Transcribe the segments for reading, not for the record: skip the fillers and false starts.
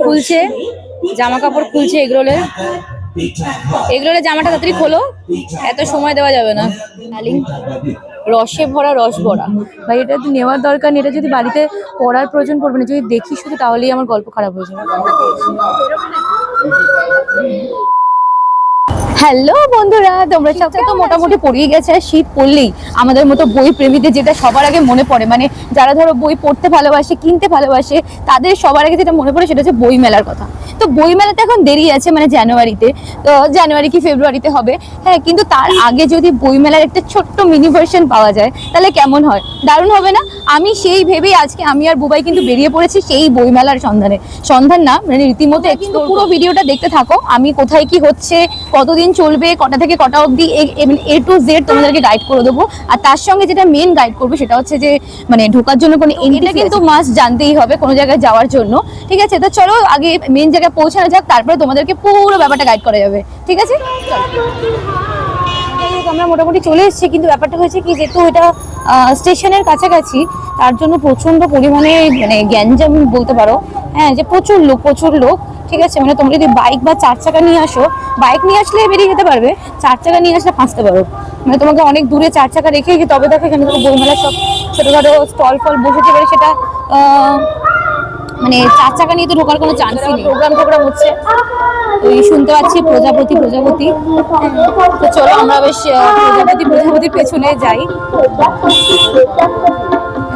খুলছে, জামা কাপড় খুলছে এগরোলের। এগরোলের জামাটা তাড়াতাড়ি খোলো, এত সময় দেওয়া যাবে না। রসে ভরা রস ভরা ভাই, এটা তো নেওয়ার দরকার নেই। এটা যদি বাড়িতে পড়ার প্রয়োজন পড়বে না, যদি দেখি শুধু তাহলেই আমার গল্প খারাপ হয়ে যাবে। হ্যালো বন্ধুরা, তোমরা সবকে তো মোটামুটি পড়িয়ে গেছে। শীত পড়লেই আমাদের মতো বই প্রেমীদের যেটা সবার আগে মনে পড়ে, মানে যারা ধরো বই পড়তে ভালোবাসে, কিনতে ভালোবাসে, তাদের সবার আগে যেটা মনে পড়ে সেটা হচ্ছে বই মেলার কথা। তো বই মেলাতে এখন দেরি আছে, মানে জানুয়ারিতে। তো জানুয়ারি কি ফেব্রুয়ারিতে হবে, হ্যাঁ, কিন্তু তার আগে যদি বই মেলার একটা ছোট্ট মিনি ভার্সন পাওয়া যায় তাহলে কেমন হয়, দারুণ হবে না? আমি সেই ভেবেই আজকে আমি আর বুবাই কিন্তু বেরিয়ে পড়েছি সেই বই মেলার সন্ধানে। সন্ধান না, মানে রীতিমতো পুরো ভিডিওটা দেখতে থাকো। আমি কোথায় কি হচ্ছে, কতদিন চলবে, কটা থেকে কটা অবধি, এ টু জেড তোমাদেরকে গাইড করে দেবো। আর তার সঙ্গে যেটা মেন গাইড করবো সেটা হচ্ছে যে মানে ঢোকার জন্য কোনো এন্ট্রি কিন্তু মাস্ট জানতেই হবে কোনো জায়গায় যাওয়ার জন্য, ঠিক আছে? তো চলো আগে মেন জায়গায় পৌঁছানো যাক, তারপরে তোমাদেরকে পুরো ব্যাপারটা গাইড করা যাবে, ঠিক আছে? আমরা মোটামুটি চলে এসেছি, কিন্তু ব্যাপারটা হয়েছে কি, যেহেতু এটা স্টেশনের কাছাকাছি, তার জন্য প্রচন্ড পরিমাণে মানে গ্যাঞ্জাম বলতে পারো। হ্যাঁ, যে প্রচুর লোক, ঠিক আছে? মানে তোমরা যদি বাইক বা 4 চাকা নিয়ে আসো, বাইক নিয়ে আসলে বেরিয়ে যেতে পারবে, 4 চাকা নিয়ে আসলে ফাঁসতে পারো। মানে তোমাকে অনেক দূরে 4 চাকা রেখে গিয়ে তবে দেখো এখানে বই মেলার সব ছোটখাটো স্টল ফল বসেছে, এবারে সেটা মানে 4 চাকা নিয়ে তো ঢোকার কোনো চান্সই নেই। প্রোগ্রাম হচ্ছে, ওই শুনতে পাচ্ছি প্রজাপতি। তো চলো আমরা বেশ প্রজাপতির পেছনে যাই।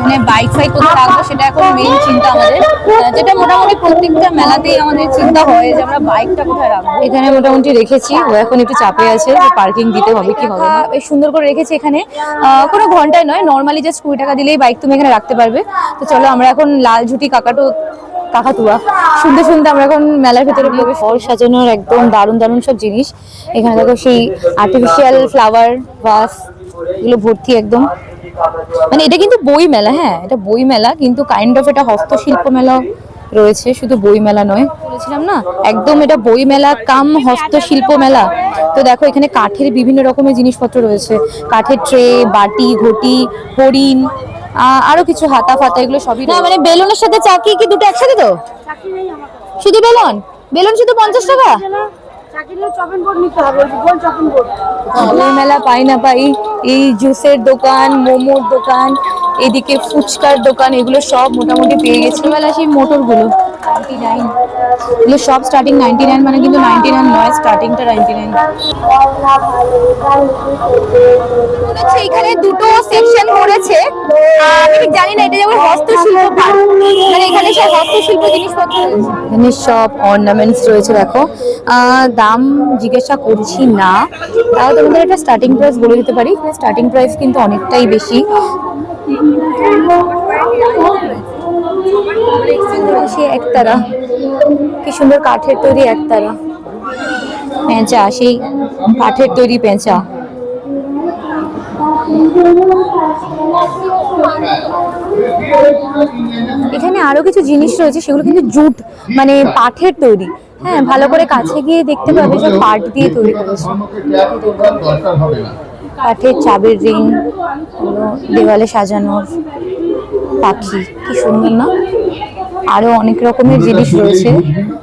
মানে বাইক কোথায় রাখবো সেটা এখন মেইন চিন্তা আমাদের, যেটা মোটামুটি প্রত্যেকটা মেলাতেই আমাদের চিন্তা হয় যে আমরা বাইকটা কোথায় রাখবো। এখানে মোটামুটি রেখেছি, ও এখন একটু চাপে আছে যে পার্কিং দিতে হবে কি হবে না। বেশ সুন্দর করে রেখেছি এখানে, কোনো ঘন্টায় নয়, নর্মালি জাস্ট 20 টাকা দিলেই বাইক তুমি এখানে রাখতে পারবে। তো চলো আমরা এখন লাল ঝুটি কাকাতুয়া শুনতে আমরা এখন মেলার ভেতরে প্রবেশ। ফল সাজানোর একদম দারুণ সব জিনিস এখানে দেখো, সেই আর্টিফিশিয়াল ফ্লাওয়ার ভাস এগুলো ভর্তি একদম। মানে এটা কিন্তু বই মেলা, হ্যাঁ এটা বই মেলা, কিন্তু কাইন্ড অফ এটা হস্তশিল্প মেলা রয়েছে, শুধু বই মেলা নয়। বলেছিলাম না, একদম এটা বই মেলা কাম হস্তশিল্প মেলা। তো দেখো এখানে কাঠের বিভিন্ন রকমের জিনিসপত্র রয়েছে, কাঠের ট্রে, বাটি, ঘটি, হরিণ, আরো কিছু হাতা ফাতা, এগুলো সবই না। মানে বেলুনের সাথে চাকি কি দুটো একসাথে? তো শুধু বেলুন শুধু 50 টাকা। বই মেলা পাই না পাই, এই জুসের দোকান, মোমোর দোকান, এদিকে ফুচকার দোকান, এগুলো সব মোটামুটি পেয়ে গেছে। মেলা সেই মোটরগুলো 99, এগুলো সব স্টার্টিং 99, মানে কিন্তু 99 নয়, স্টার্টিংটা 99। এখানে দুটো সেকশন করেছে, আমি ঠিক জানি না, এটা যেমন হস্তশিল্প পার্ক, মানে এখানে সব হস্তশিল্প জিনিসপত্র রয়েছে। এখানে সব অর্নামেন্টস রয়েছে দেখো। দাম জিজ্ঞাসা করছি না, তাও তোমাদের একটা স্টার্টিং প্রাইস বলে দিতে পারি। স্টার্টিং প্রাইস কিন্তু অনেকটাই বেশি। সে একতারা, কি সুন্দর কাঠের তৈরি একতারা পেঁচা, সেই কাঠের তৈরি পেঁচা। এখানে আরো কিছু জিনিস রয়েছে, সেগুলো কিন্তু জুট মানে পাঠের তৈরি। হ্যাঁ, ভালো করে কাছে গিয়ে দেখতে পাবে সব পাট দিয়ে তৈরি করেছে। কাঠের চাবির রিং, দেওয়ালে সাজানোর পাখি, কি সুন্দর না? আরো অনেক রকমের জিনিস রয়েছে,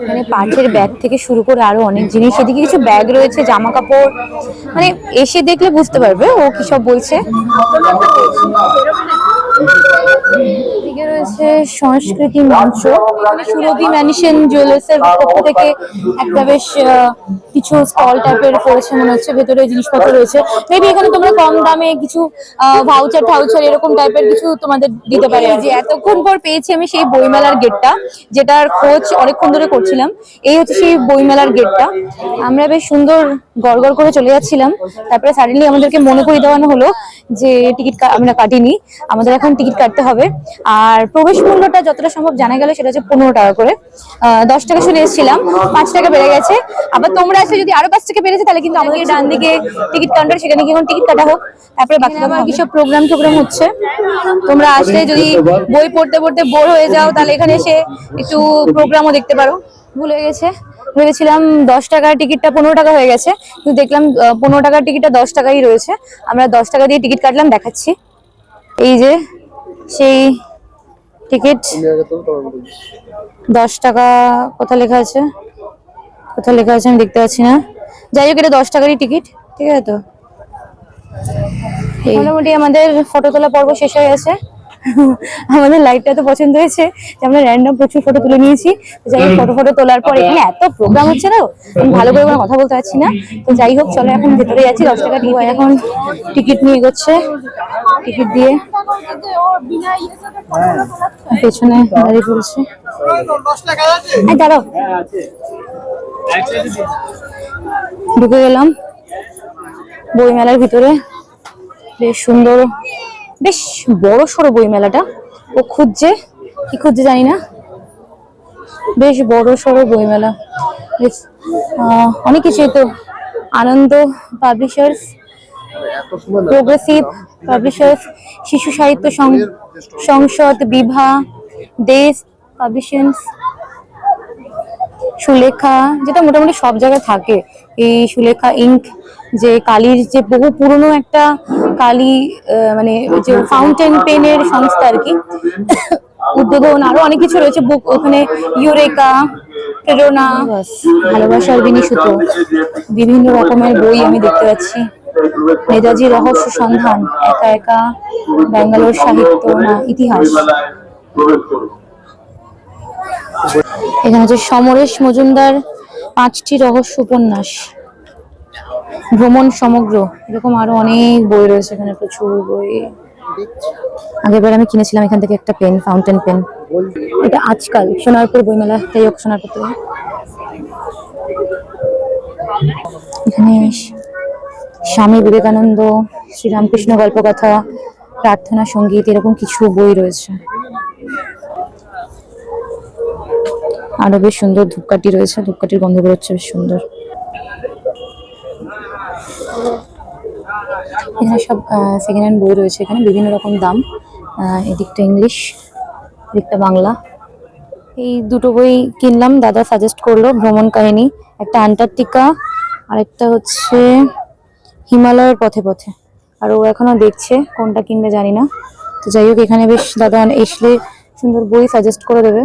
মানে পাটের ব্যাগ থেকে শুরু করে আরো অনেক জিনিস। এদিকে কিছু ব্যাগ রয়েছে, জামা কাপড়, মানে এসে দেখলে বুঝতে পারবে ও কি সব বলছে। এদিকে রয়েছে সংস্কৃতি মঞ্চ, সুরভি ম্যানশন জুয়েলার্সের পক্ষ থেকে একটা বেশ কিছু স্টল টাইপের করেছে মনে হচ্ছে, ভেতরে জিনিসপত্র রয়েছে। মেবি এখানে তোমরা কম দামে কিছু ভাউচার এরকম টাইপের কিছু তোমাদের দিতে পারে। যে এতক্ষণ পর পেয়েছি আমি সেই বইমেলার গেটটা, যেটার খোঁজ অনেকক্ষণ ধরে করছিলাম। এই হচ্ছে সেই বইমেলার গেটটা। আমরা বেশ সুন্দর গড় করে চলে যাচ্ছিলাম, তারপরে সাডেনলি আমাদেরকে মনে করিয়ে দেওয়ানো হলো যে টিকিট আমরা কাটিনি, আমাদের এখন টিকিট কাটতে হবে। আর প্রবেশ মূল্যটা যতটা সম্ভব জানা গেল সেটা হচ্ছে 15 টাকা করে। 10 টাকা শুনে এসেছিলাম, 5 টাকা বেড়ে গেছে। আবার তোমরা আসলে যদি আরো 5 টাকা বেড়েছে তাহলে কিন্তু আমাদের ডান দিকে টিকিট কাউন্টার, সেখানে কি এখন টিকিট কাটা হোক, তারপরে বাকি আবার কি সব প্রোগ্রাম হচ্ছে। তোমরা আসলে যদি বই পড়তে বোর হয়ে যাও তাহলে এখানে এসে একটু প্রোগ্রামও দেখতে পারো। ভুল হয়ে গেছে, ভেবেছিলাম 10 টাকার টিকিটটা 15 টাকা হয়ে গেছে, কিন্তু দেখলাম 15 টাকার টিকিটটা 10 টাকাই রয়েছে। আমরা 10 টাকা দিয়ে টিকিট কাটলাম, দেখাচ্ছি। এই যে সেই টিকিট 10 টাকা। কোথায় লেখা আছে, কোথায় লেখা আছে আমি দেখতে পাচ্ছি না। যাই হোক, এটা 10 টাকারই টিকিট, ঠিক আছে। তো মোটামুটি আমাদের ফটো তোলা পর্ব শেষ হয়ে গেছে। আমাদের লাইটটা এত পছন্দ হয়েছে যে আমরা র্যান্ডম প্রচুর ফটো তুলে নিয়েছি। যাই হোক, ফটো তোলার পর এখানে এত প্রোগ্রাম হচ্ছে না, আমি ভালো করে কোনো কথা বলতে পারছি না। তো যাই হোক, চলো এখন ভেতরে যাচ্ছি। 10 টাকা টিকিট, এখন টিকিট নিয়ে এগোচ্ছে। টিকিট দিয়ে পেছনে দাঁড়িয়ে পড়ছে। দাঁড়াও, ঢুকে গেলাম বইমেলার ভিতরে। বেশ সুন্দর, বেশ বড় সড়ো বই মেলাটা। ও খুঁজছে, কি খুঁজছে জানি না। বেশ বড় সড়ো বই মেলা, অনেক কিছু। তো আনন্দ পাবলিশার্স, প্রোগ্রেসিভ পাবলিশার্স, শিশু সাহিত্য সংসদ, বিভা, দেশ পাবলিশার্স, সুলেখা, যেটা মোটামুটি সব জায়গায় থাকে। এই সুলেখা ইঙ্ক, যে কালির যে বহু পুরনো একটা কালি, মানে যে ফাউন্টেন পেনের সংস্থা আর কি, উদ্বোধন, আরো অনেক কিছু রয়েছে বুক ওখানে। ইউরেকা, প্রেরণা, ভালোবাসার বিনিসূত্র, বিভিন্ন রকমের বই আমি দেখতে পাচ্ছি। নেতাজি রহস্য সন্ধান, একা একা, ব্যাঙ্গালোর সাহিত্য না ইতিহাস। এখানে হচ্ছে সমরেশ মজুমদার 5টি রহস্য উপন্যাস, ভ্রমণ সমগ্র, এরকম আরো অনেক বই রয়েছে এখানে, প্রচুর বই। আগেরবার আমি কিনেছিলাম এখান থেকে একটা পেন, ফাউন্টেন পেন। এটা আজকাল সোনারপুর বইমেলা, তাই হোক সোনারপুর থেকে। এখানে স্বামী বিবেকানন্দ, শ্রীরামকৃষ্ণ গল্পকথা, প্রার্থনা সঙ্গীত, এরকম কিছু বই রয়েছে। আরো বেশ সুন্দর ধূপকাঠি রয়েছে, ধূপকাঠির গন্ধ বেরোচ্ছে, বেশ সুন্দর। এখানে সব সেকেন্ড হ্যান্ড বই রয়েছে, এখানে বিভিন্ন রকম দাম। এদিকটা ইংলিশ, এদিকটা বাংলা। এই দুটো বই কিনলাম, দাদা সাজেস্ট করলো, ভ্রমণ কাহিনী, একটা আন্টার্কটিকা, আরেকটা হচ্ছে হিমালয়ের পথে পথে। আর ও এখনো দেখছে কোনটা কিনবে জানি না। তো যাই হোক, এখানে বেশ দাদা এসলে সুন্দর বই সাজেস্ট করে দেবে।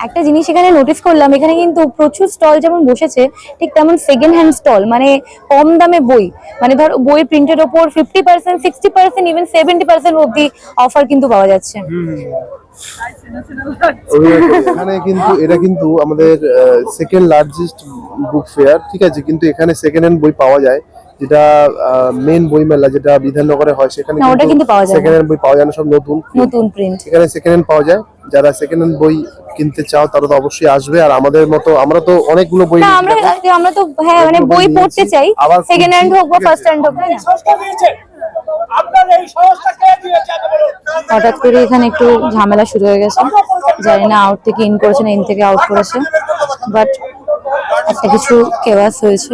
একটা জিনিস এখানে নোটিস করলাম, এখানে কিন্তু প্রচুর স্টল যেমন বসেছে, ঠিক তেমন সেকেন্ড হ্যান্ড স্টল, মানে কম দামে বই, মানে ধর বই প্রিন্টের ওপর 50%, 60%, ইভেন 70% অব্দি অফার কিন্তু পাওয়া যাচ্ছে। এখানে কিন্তু এটা কিন্তু আমাদের সেকেন্ড লার্জেস্ট বুক ফেয়ার, ঠিক আছে। কিন্তু এখানে সেকেন্ড হ্যান্ড বই পাওয়া যায়, যেটা মেন বই মেলা যেটা বিধাননগরে হয়, সেখানে কিন্তু পাওয়া যায় সেকেন্ড হ্যান্ড বই পাওয়া যায় না, সব নতুন নতুন প্রিন্ট। এখানে সেকেন্ড হ্যান্ড পাওয়া যায়। যারা সেকেন্ড হ্যান্ড বই কিনতে চাও তারা তো অবশ্যই আসবে। আর আমাদের মতো আমরা তো অনেকগুলো বই, আমরা তো হ্যাঁ মানে বই পড়তে চাই, সেকেন্ড হ্যান্ড হোক বা ফার্স্ট হ্যান্ড হোক, তাই না? হঠাৎ করে এখানে একটু ঝামেলা শুরু হয়ে গেছে, জানি না আউট থেকে ইন করেছে না ইন থেকে আউট করেছে, বাট একটা কিছু কেওয়াস হয়েছে।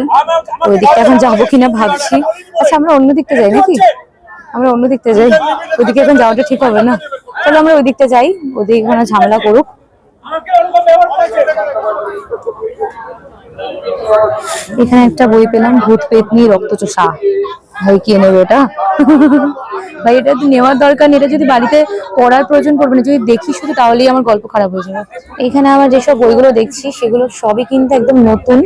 ওই দিকটা এখন যাবো কিনা ভাবছি। আচ্ছা, আমরা অন্য দিকটা যাই নাকি? আমরা অন্য দিকটা যাই, ওইদিকে এখন যাওয়াটা ঠিক হবে না। তাহলে আমরা ওই দিকটা যাই, ওদিকে এখানে ঝামেলা করুক। এখানে একটা বই পেলাম, ভূত পেতনি রক্তচোষা। ভাই কে নেবে এটা? ভাই এটা তো নেওয়ার দরকার নেই, এটা যদি বাড়িতে পড়ার প্রয়োজন পড়বে না, যদি দেখি শুধু তাহলেই আমার গল্প খারাপ হয়ে যাবে। এখানে আমার যেসব বইগুলো দেখছি সেগুলো সবই কিন্তু একদম নতুন।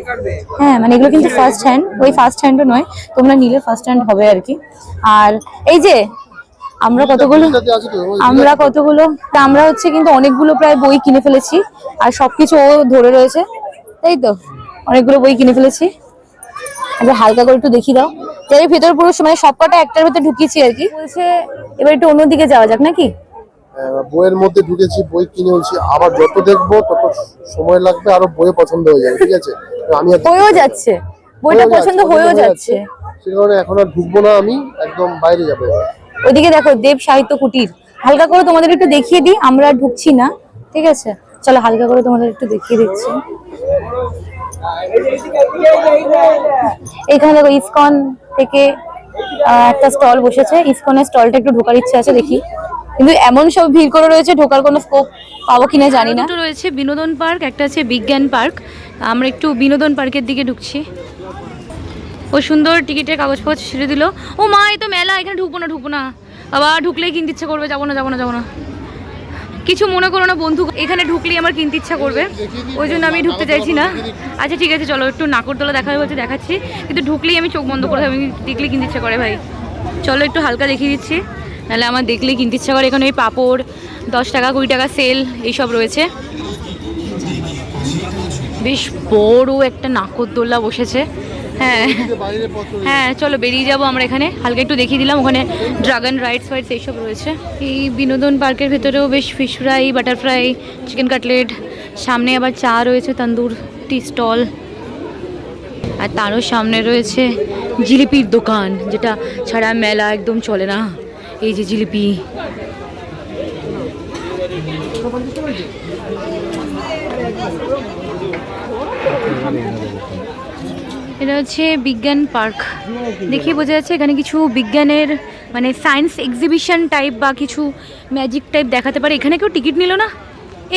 হ্যাঁ, মানে এগুলো কিন্তু ফার্স্ট হ্যান্ড, ওই ফার্স্ট হ্যান্ডও নয়, তোমরা নিলে ফার্স্ট হ্যান্ড হবে আর কি। আর এই যে আমরা হচ্ছে কিন্তু অনেকগুলো প্রায় বই কিনে ফেলেছি, আর সবকিছু ও ধরে রয়েছে, তাই তো অনেকগুলো বই কিনে ফেলেছি। আচ্ছা, হালকা করে একটু দেখিয়ে দাও। যাই ভেতর পুরো মানে সবকটা একটার ভেতর ঢুকিয়েছি আর কি। বলছে এবার একটু অন্যদিকে যাওয়া যাক নাকি? বইয়ের মধ্যে ঢুকেছি, বই কিনে বলছি, আবার যত দেখবো তত সময় লাগবে, আরো বই পছন্দ হয়ে যাবে, ঠিক আছে। আমি হয়েও যাচ্ছে, বইটা পছন্দ হয়েও যাচ্ছে, সেই কারণে এখন আর ঢুকবো না, আমি একদম বাইরে যাবো। ওইদিকে দেখো দেব সাহিত্য কুটির, হালকা করে তোমাদের একটু দেখিয়ে দিই, আমরা ঢুকছি না, ঠিক আছে। চলো হালকা করে তোমাদের একটু দেখিয়ে দিচ্ছি। এখানে দেখো ইসকন থেকে একটা স্টল বসেছে, ইসকনের স্টলটা একটু ঢোকার ইচ্ছে আছে, দেখি। কিন্তু এমন সব ভিড় করে রয়েছে, ঢোকার কোনো স্কোপ পাবো কিনা জানি না। রয়েছে বিনোদন পার্ক, একটা আছে বিজ্ঞান পার্ক। আমরা একটু বিনোদন পার্কের দিকে ঢুকছি। ও সুন্দর টিকিটের কাগজপত্র ছেড়ে দিল। ও মা, এই তো মেলা, এখানে ঢুকবো না। বাবা ঢুকলেই কিনতে ইচ্ছা করবে, যাবো না যাবো না যাবো না, কিছু মনে করো না বন্ধু, এখানে ঢুকলেই আমার কিনতে ইচ্ছা করবে, ওই জন্য আমি ঢুকতে চাইছি না। আচ্ছা ঠিক আছে চলো, একটু নাকরদোলা দেখাবে বলছে দেখাচ্ছি, কিন্তু ঢুকলেই আমি চোখ বন্ধ করে, আমি দেখলেই কিনতে ইচ্ছা করে ভাই। চলো একটু হালকা দেখিয়ে দিচ্ছি, নাহলে আমার দেখলেই কিনতে ইচ্ছা করে। এখানে ওই পাঁপড় 10 টাকা 20 টাকা সেল এইসব রয়েছে। বেশ বড় একটা নাকরদোলা বসেছে। হ্যাঁ হ্যাঁ চলো বেরিয়ে যাবো আমরা, এখানে হালকা একটু দেখিয়ে দিলাম। ওখানে ড্রাগন রাইডস ফাইডস এইসব রয়েছে। এই বিনোদন পার্কের ভেতরেও বেশ fish fry, butter fry, chicken cutlet, সামনে আবার চা রয়েছে, তন্দুর টি স্টল, আর তারও সামনে রয়েছে জিলিপির দোকান, যেটা ছাড়া মেলা একদম চলে না। এই যে জিলিপি, এটা হচ্ছে বিজ্ঞান পার্ক। দেখি বোঝা যাচ্ছে এখানে কিছু বিজ্ঞানের মানে সায়েন্স এক্সিবিশন টাইপ বা কিছু ম্যাজিক টাইপ দেখাতে পারে। এখানে কেউ টিকিট নিল না?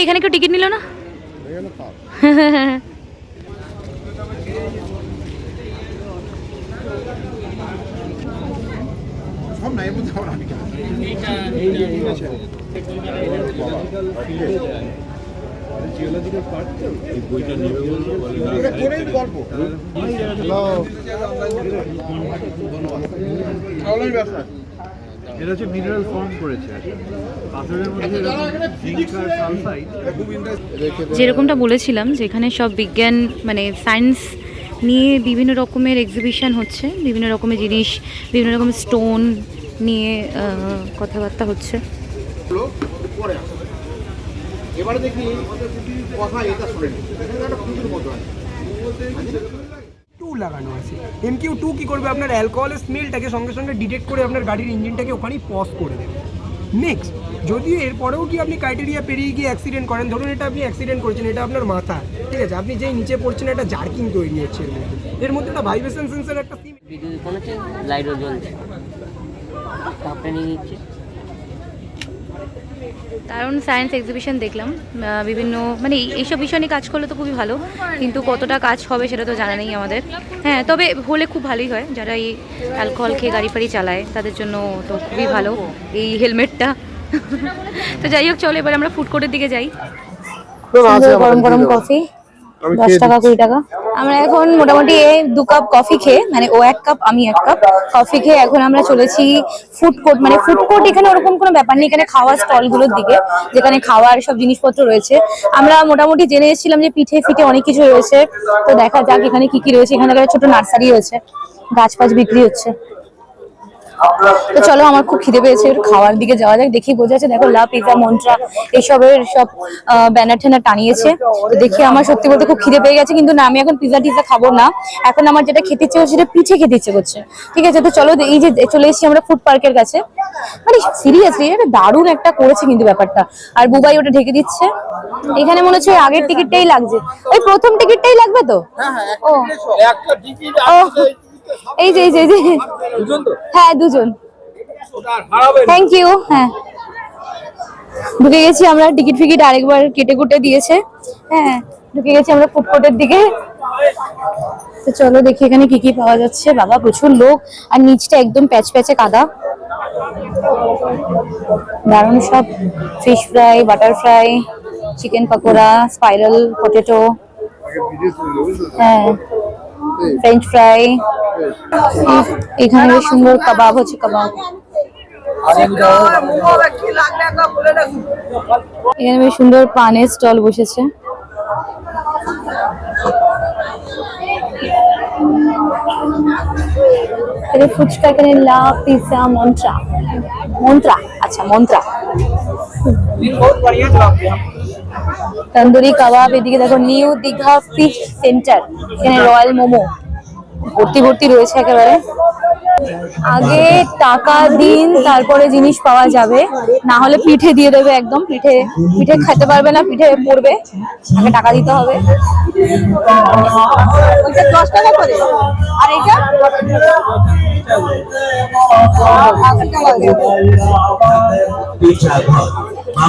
এখানে কেউ টিকিট নিল না? এটা হচ্ছে মিনারেল ফর্ম করেছে পাথরের মধ্যে জিঙ্ক আর সালফাইড। যেরকমটা বলেছিলাম যে এখানে সব বিজ্ঞান মানে সায়েন্স নিয়ে বিভিন্ন রকমের এক্সিবিশন হচ্ছে, বিভিন্ন রকমের জিনিস, বিভিন্ন রকমের স্টোন নিয়ে কথাবার্তা হচ্ছে। এবারে দেখি কথা এটা শুনেন, একটা ফুটের মতো হয় টু লাগানো আছে। MQ2 কি করবে, আপনার অ্যালকোহলের স্মেলটাকে সঙ্গে সঙ্গে ডিটেক্ট করে আপনার গাড়ির ইঞ্জিনটাকে ওখানেই পজ করে দেবে। নেক্সট, যদিও এরপরেও কি আপনি ক্রাইটেরিয়া পেরিয়ে গিয়ে অ্যাক্সিডেন্ট করেন, ধরুন এটা আপনি অ্যাক্সিডেন্ট করেছেন, এটা আপনার মাথা, ঠিক আছে, আপনি যেই নিচে পড়ছেন একটা জার্কিং তৈরি হচ্ছে এর মধ্যে একটা ভাইব্রেশন সেন্সর একটা লাইটও জ্বলছে, তাপটা নিয়ে নিচ্ছে। দারুণ সায়েন্স এক্সিবিশন দেখলাম, বিভিন্ন মানে এইসব বিষয় নিয়ে কাজ করলে তো খুবই ভালো, কিন্তু কতটা কাজ হবে সেটা তো জানা নেই আমাদের। হ্যাঁ তবে হলে খুব ভালোই হয়, যারা এই অ্যালকোহল খেয়ে গাড়ি ফাড়ি চালায় তাদের জন্য তো খুবই ভালো এই হেলমেটটা। তো যাই হোক চলো এবার আমরা ফুড কোর্টের দিকে যাই। গরম গরম কফি 10 টাকা 20 টাকা। আমরা এখন মোটামুটি 2 কাপ কফি খেয়ে, মানে ও 1 কাপ আমি 1 কাপ কফি খেয়ে এখন আমরা চলেছি ফুড কোর্ট। মানে ফুড কোর্ট এখানে ওরকম কোনো ব্যাপার নেই, এখানে খাওয়ার স্টলগুলোর দিকে, যেখানে খাওয়ার সব জিনিসপত্র রয়েছে। আমরা মোটামুটি জেনে এসেছিলাম যে পিঠে ফিঠে অনেক কিছু রয়েছে, তো দেখা যাক এখানে কি কি রয়েছে। এখানে একটা ছোট নার্সারি রয়েছে, গাছ ফাছ বিক্রি হচ্ছে। তো চলো আমার খুব খিদে পেয়েছে, একটু খাওয়ার দিকে যাওয়া যাক। দেখি বোঝা যাচ্ছে, দেখো লা পিজা মন্ত্রা এইসবের সব ব্যানার ট্যানার টানিয়েছে। তো দেখি আমার সত্যি বলতে খুব খিদে পেয়ে গেছে, কিন্তু না আমি এখন পিজা টিজা খাবো না, এখন আমার যেটা খেতে ইচ্ছে করছে সেটা পিঠে খেতে ইচ্ছে করছে। ঠিক আছে তো চলো, এই যে চলে এসেছি আমরা ফুড পার্কের কাছে। মানে সিরিয়াসলি এটা দারুণ একটা করেছে কিন্তু ব্যাপারটা, আর বুবাই ওটা ঢেকে দিচ্ছে। এখানে মনে হচ্ছে আগের টিকিটটাই লাগছে, ওই প্রথম টিকিটটাই লাগবে তো। ও এই যে হ্যাঁ 2 জন, থ্যাংক ইউ। হ্যাঁ ঢুকে গেছি আমরা, টিকিট ফিকিট আরেকবার কেটে কুটে দিয়েছে। হ্যাঁ ঢুকে গেছি আমরা ফুড কোর্টের দিকে। তো চলো দেখি এখানে কি কি পাওয়া যাচ্ছে। বাবা প্রচুর লোক, আর নিচটা একদম প্যাচ প্যাচে কাদা। দারুণ সব fish fry, butter fry, chicken pakora, spiral potato, হ্যাঁ ফ্রেঞ্চ ফ্রাই। এখানে বেশ সুন্দর কাবাব হচ্ছে, কাবাব। এখানে বেশ সুন্দর পানের স্টল বসেছে। ফুচকা, এখানে লা পিজা মন্ত্রা, আচ্ছা মন্ত্রা, তন্দুরি কাবাব। এদিকে দেখো নিউ দীঘা ফিশ সেন্টার, এখানে রয়্যাল মোমো ভর্তি ভর্তি রয়েছে একেবারে। আগে টাকা দিন তারপরে জিনিস পাওয়া যাবে, না হলে পিঠে দিয়ে দেবে একদম। পিঠে খেতে পারবে না, পিঠে পড়বে, আগে টাকা দিতে হবে। 10 টাকা করে, আর এটা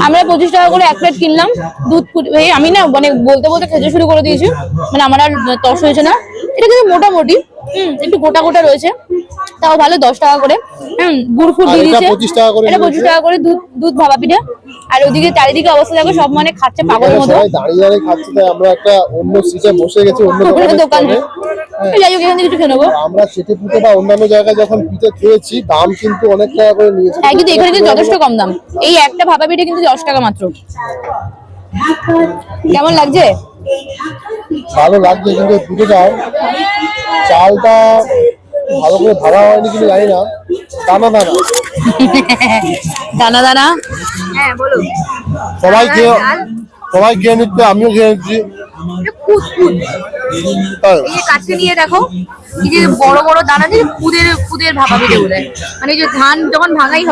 আমরা 25 টাকা করে 1 প্লেট কিনলাম। দুধ আমি না মানে বলতে বলতে খেতে শুরু করে দিয়েছি, মানে আমার আর তর্স হয়েছে না। এটা কিন্তু মোটামুটি একটু গোটা গোটা রয়েছে, তাও ভালো 10 টাকা করে। গুড় ফুড় আর দিয়ে এটা দিচ্ছে 25 টাকা করে এটা 25 নিয়েছে। টাকা করে দুধ ভাপা পিঠা। আর ওদিকে চারিদিকে অবস্থা দেখো সব মানে খাচ্ছে পাগলের মতো। সবাই দাঁড়িয়ে দাঁড়িয়ে খাচ্ছে, তাই আমরা একটা অন্য সিটে বসে গেছি অন্য ওখানে দোকানে। দোকানে যাই হোক এখান থেকে কিছু খেয়ে নেবো। আমরা চেটে পুটে বা অন্যান্য জায়গায় যখন পিঠে খেয়েছি দাম কিন্তু অনেক টাকা করে নিয়েছে। হ্যাঁ কিন্তু এখানে কিন্তু যথেষ্ট কম দাম। এই একটা ভাপা পিঠে কিন্তু 10 টাকা মাত্র। কেমন লাগছে? ভালো লাগছে, কিন্তু পিঠেটা চালটা ভালো করে ভাড়া হয়নি কিন্তু জানি না, দানা দানা দানা দানা। হ্যাঁ বলো। সবাই খেয়ে নিচ্ছে, আমিও খেয়ে নিচ্ছি। তাই। এই যে কাছে নিয়ে দেখো এই যে বড় বড় দানা দিয়ে খুদের ভাপা পিঠে বোধহয়, মানে এই যে ধান যখন ভাঙাই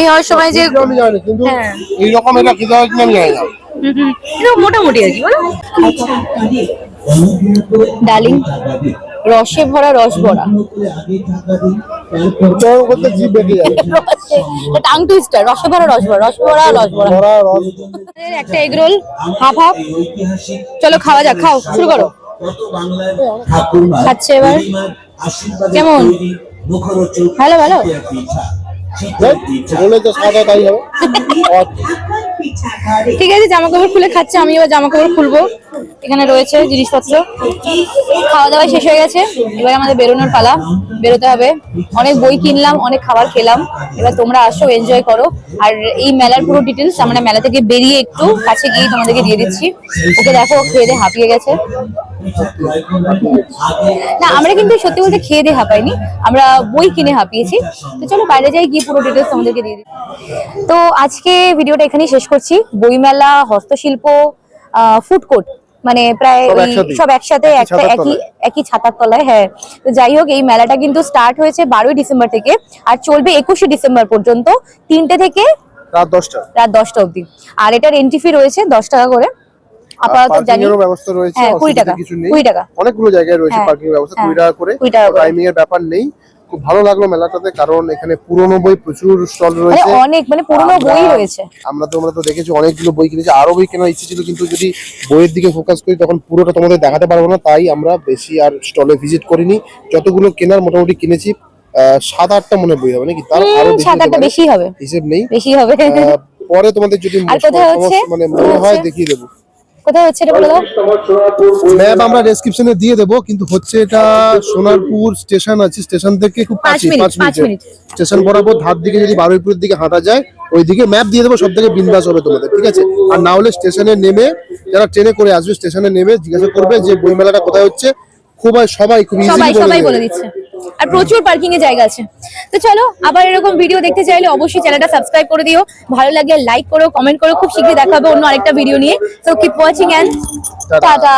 হওয়ার সময় যে আমি জানি, কিন্তু হ্যাঁ। এইরকম এটা খেতে হয় কিনা আমি জানি না। এটা মোটামুটি আর কি বলো। ডালিং রসে ভরা রসবড়া, উচ্চারণ করতে জিভ বেঁকে যায়। টাং টুইস্টার, রসে ভরা রসবড়া। বড়া, রস। একটা এগ রোল হাফ হাফ। চলো খাওয়া যাক, খাও শুরু করো। খাচ্ছে এবার। কেমন? ভালো ভালো। বলে তো সাদা তাই হবে। ঠিক আছে, জামা কাপড় খুলে খাচ্ছে, আমি এবার জামা কাপড় খুলবো। এখানে রয়েছে জিনিসপত্র। খাওয়া দাওয়া শেষ হয়ে গেছে, এবার আমাদের বেরোনোর পালা। বেরোতে হবে। অনেক বই কিনলাম, অনেক খাবার খেলাম। এবার তোমরা আসো, এনজয় করো। আর এই মেলার পুরো ডিটেলস আমরা মেলা থেকে বেরিয়ে একটু কাছে গিয়ে তোমাদেরকে দিয়ে দিচ্ছি। ওকে দেখো, খেয়ে দিয়ে হাঁপিয়ে গেছে। না আমরা কিন্তু সত্যি বলতে খেয়ে দিয়ে হাঁপাইনি, আমরা বই কিনে হাঁপিয়েছি। তো চলো বাইরে যাই, গিয়ে পুরো ডিটেলস তোমাদেরকে দিয়ে দিই। তো আজকে ভিডিওটা এখানেই শেষ করছি। বইমেলা, হস্তশিল্প, ফুড কোর্ট, মানে প্রায় সব একসাথে একটা একই ছাতার তলায়। হ্যাঁ, তো যাই হোক এই মেলাটা কিন্তু স্টার্ট হয়েছে 12ই ডিসেম্বর থেকে আর চলবে 21শে ডিসেম্বর পর্যন্ত, 3টে থেকে রাত 10টা অবধি। আর এটার এন্ট্রি ফি রয়েছে 10 টাকা করে। আপাতত জানি ব্যবস্থা রয়েছে, হ্যাঁ 20 টাকা। 20 টাকা। অনেকগুলো জায়গায় রয়েছে পার্কিং ব্যবস্থা, 20 টাকা করে। টাইমিং এর ব্যাপার নেই। খুব ভালো লাগলো মেলাটাতে, কারণ এখানে পুরনো বই প্রচুর স্টল রয়েছে, অনেক মানে পুরনো বই রয়েছে। তোমরা তো দেখেছো অনেকগুলো বই কিনেছি, আরো বই কেনার ইচ্ছে ছিল, কিন্তু যদি বইয়ের দিকে ফোকাস করি তখন পুরোটা তোমাদের দেখাতে পারবো না, তাই আমরা বেশি আর স্টলে ভিজিট করিনি। যতগুলো কেনার মোটামুটি কিনেছি 7-8টা মনে বই হবে নাকি, তার আরো 7-8টা বেশি হবে, হিসেব নেই, বেশি হবে। পরে তোমাদের যদি মানে মনে হয় দেখিয়ে দেবো। কোথায় হচ্ছে এটা বলে দাও। ম্যাপ আমরা ডেসক্রিপশনে দিয়ে দেবো, কিন্তু হচ্ছে এটা সোনারপুর স্টেশন আছে, স্টেশন থেকে খুব 5 মিনিট স্টেশন বরাবর ধার দিকে যদি বারুইপুরের দিকে হাঁটা যায়, ওইদিকে ম্যাপ দিয়ে দেবো, সব থেকে বিন্দাস হবে তোমাদের, ঠিক আছে। আর না হলে স্টেশনে নেমে, যারা ট্রেনে করে আসবে স্টেশনে নেমে জিজ্ঞাসা করবে যে বই মেলাটা কোথায় হচ্ছে, সবাই খুব ইজিলি বলে দিচ্ছে। আর প্রচুর পার্কিং এর জায়গা আছে। তো চলো, আবার এরকম ভিডিও দেখতে চাইলে অবশ্যই চ্যানেলটা সাবস্ক্রাইব করে দিও, ভালো লাগলে লাইক করো, কমেন্ট করো। খুব শীঘ্রই দেখা হবে অন্য আরেকটা ভিডিও নিয়ে। So keep watching and tata.